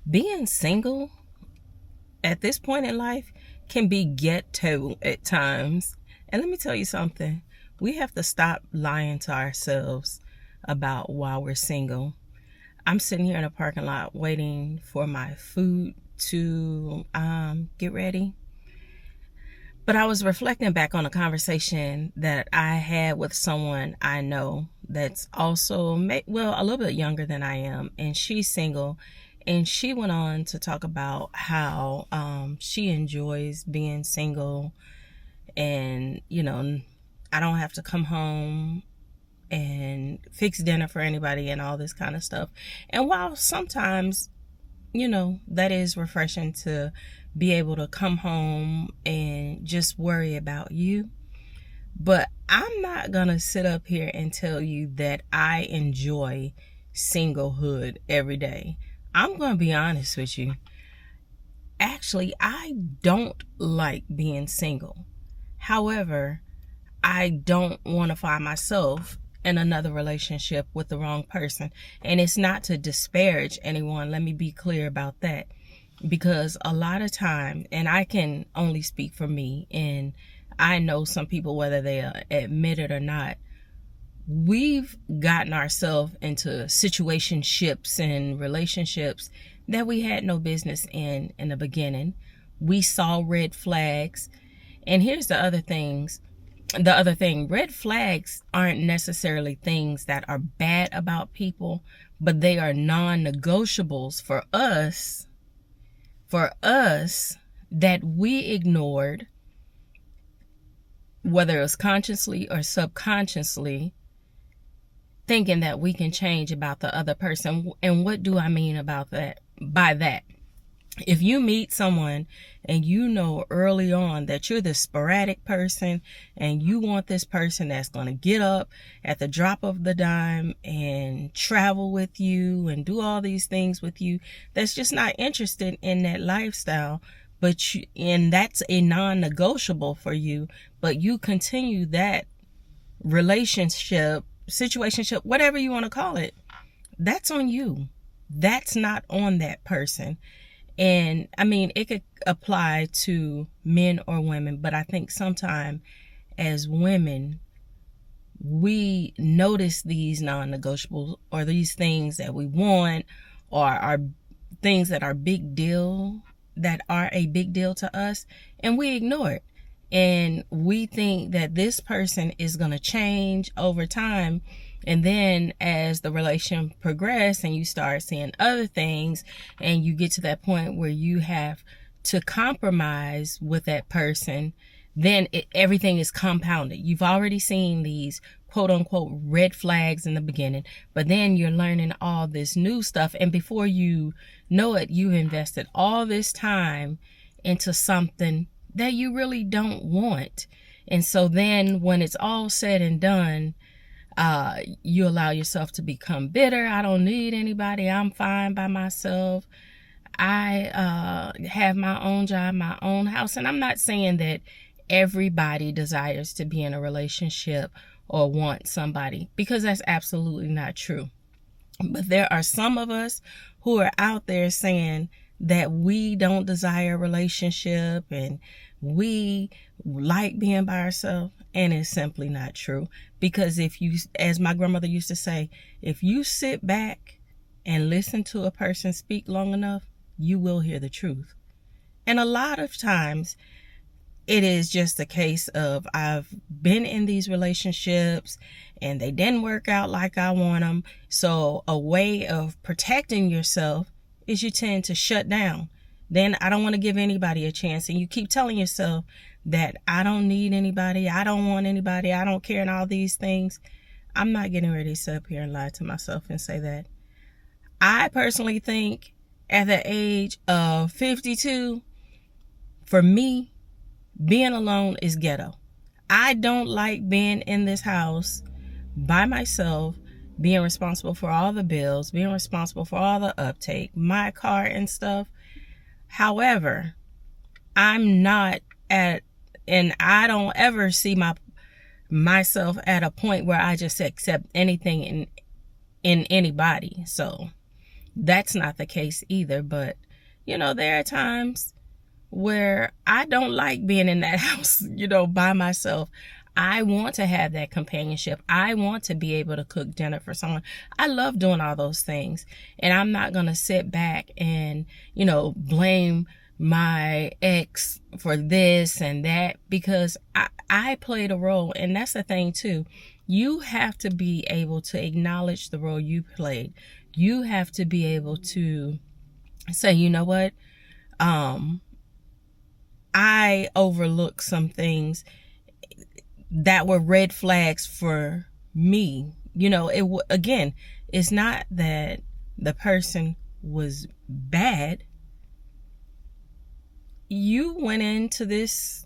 Being single at this point in life can be ghetto at times. And let me tell you something. We have to stop lying to ourselves about why we're single. I'm sitting here in a parking lot waiting for my food to get ready. But I was reflecting back on a conversation that I had with someone I know that's also, a little bit younger than I am, and she's single. And she went on to talk about how she enjoys being single, and, I don't have to come home and fix dinner for anybody and all this kind of stuff. And while sometimes, that is refreshing to be able to come home and just worry about you. But I'm not going to sit up here and tell you that I enjoy singlehood every day. I'm going to be honest with you. Actually, I don't like being single. However, I don't want to find myself in another relationship with the wrong person. And it's not to disparage anyone. Let me be clear about that. Because a lot of time, and I can only speak for me, and I know some people, whether they admit it or not, we've gotten ourselves into situationships and relationships that we had no business in the beginning. We saw red flags. And here's the other thing, red flags aren't necessarily things that are bad about people, but they are non-negotiables for us that we ignored, whether it was consciously or subconsciously, thinking that we can change about the other person. And what do I mean about that? By that, if you meet someone and you know early on that you're the sporadic person and you want this person that's going to get up at the drop of the dime and travel with you and do all these things with you, that's just not interested in that lifestyle, and that's a non-negotiable for you, but you continue that relationship, situationship, whatever you want to call it, that's on you. That's not on that person. And I mean, it could apply to men or women, but I think sometimes as women, we notice these non-negotiables or these things that we want or are things that are a big deal to us, and we ignore it. And we think that this person is going to change over time. And then as the relation progresses and you start seeing other things and you get to that point where you have to compromise with that person, then everything is compounded. You've already seen these quote unquote red flags in the beginning, but then you're learning all this new stuff. And before you know it, you invested all this time into something that you really don't want. And so then when it's all said and done, you allow yourself to become bitter. I don't need anybody. I'm fine by myself. I have my own job, my own house. And I'm not saying that everybody desires to be in a relationship or want somebody, because that's absolutely not true. But there are some of us who are out there saying that we don't desire a relationship and we like being by ourselves, and it's simply not true. Because if you, as my grandmother used to say, if you sit back and listen to a person speak long enough, you will hear the truth. And a lot of times it is just a case of, I've been in these relationships and they didn't work out like I want them. So a way of protecting yourself is you tend to shut down. Then I don't want to give anybody a chance. And you keep telling yourself that I don't need anybody, I don't want anybody, I don't care, and all these things. I'm not getting ready to sit up here and lie to myself and say that. I personally think at the age of 52, for me, being alone is ghetto. I don't like being in this house by myself, being responsible for all the bills, being responsible for all the uptake, my car and stuff. However, I'm not at, and I don't ever see myself at a point where I just accept anything in anybody. So that's not the case either. But, there are times where I don't like being in that house, by myself. I want to have that companionship. I want to be able to cook dinner for someone. I love doing all those things. And I'm not going to sit back and, blame my ex for this and that, because I played a role. And that's the thing too. You have to be able to acknowledge the role you played. You have to be able to say, you know what? I overlooked some things that were red flags for me. Again, it's not that the person was bad. You went into this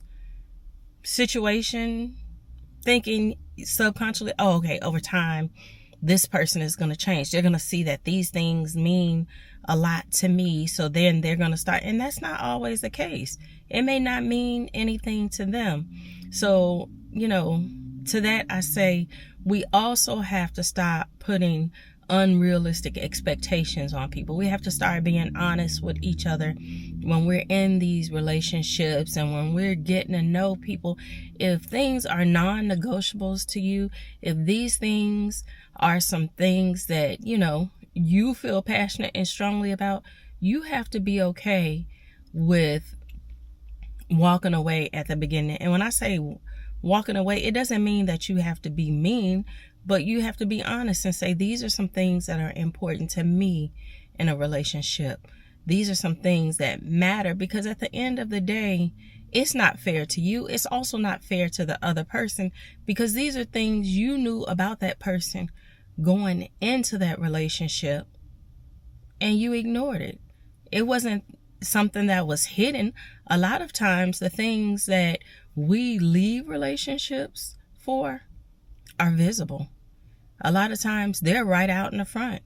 situation thinking subconsciously, oh, okay, over time, this person is going to change. They're going to see that these things mean a lot to me. So then they're going to start. And that's not always the case. It may not mean anything to them. So, to that I say, we also have to stop putting unrealistic expectations on people. We have to start being honest with each other when we're in these relationships and when we're getting to know people. If things are non-negotiables to you, if these things are some things that, you feel passionate and strongly about, you have to be okay with walking away at the beginning. And when I say walking away, it doesn't mean that you have to be mean, but you have to be honest and say, these are some things that are important to me in a relationship. These are some things that matter, because at the end of the day, it's not fair to you. It's also not fair to the other person, because these are things you knew about that person going into that relationship and you ignored it. It wasn't something that was hidden. A lot of times the things that we leave relationships for are visible. A lot of times they're right out in the front,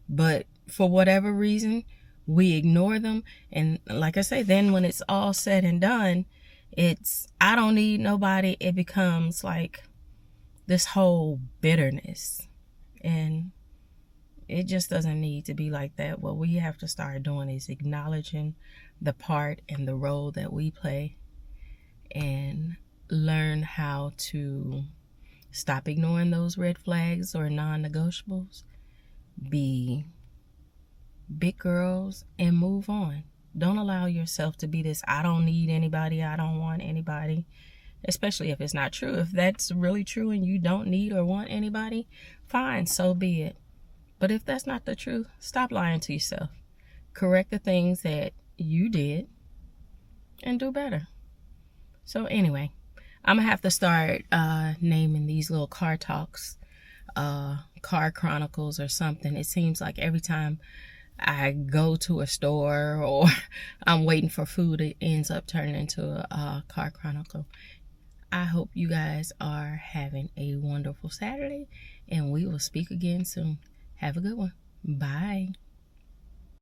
but for whatever reason, we ignore them. And like I say, then when it's all said and done, I don't need nobody. It becomes like this whole bitterness, and it just doesn't need to be like that. What we have to start doing is acknowledging the part and the role that we play, and learn how to stop ignoring those red flags or non-negotiables, be big girls, and move on. Don't allow yourself to be this, I don't need anybody, I don't want anybody, especially if it's not true. If that's really true and you don't need or want anybody, fine, so be it. But if that's not the truth, stop lying to yourself. Correct the things that you did and do better. So anyway, I'm going to have to start naming these little car talks, car chronicles or something. It seems like every time I go to a store or I'm waiting for food, it ends up turning into a car chronicle. I hope you guys are having a wonderful Saturday, and we will speak again soon. Have a good one. Bye.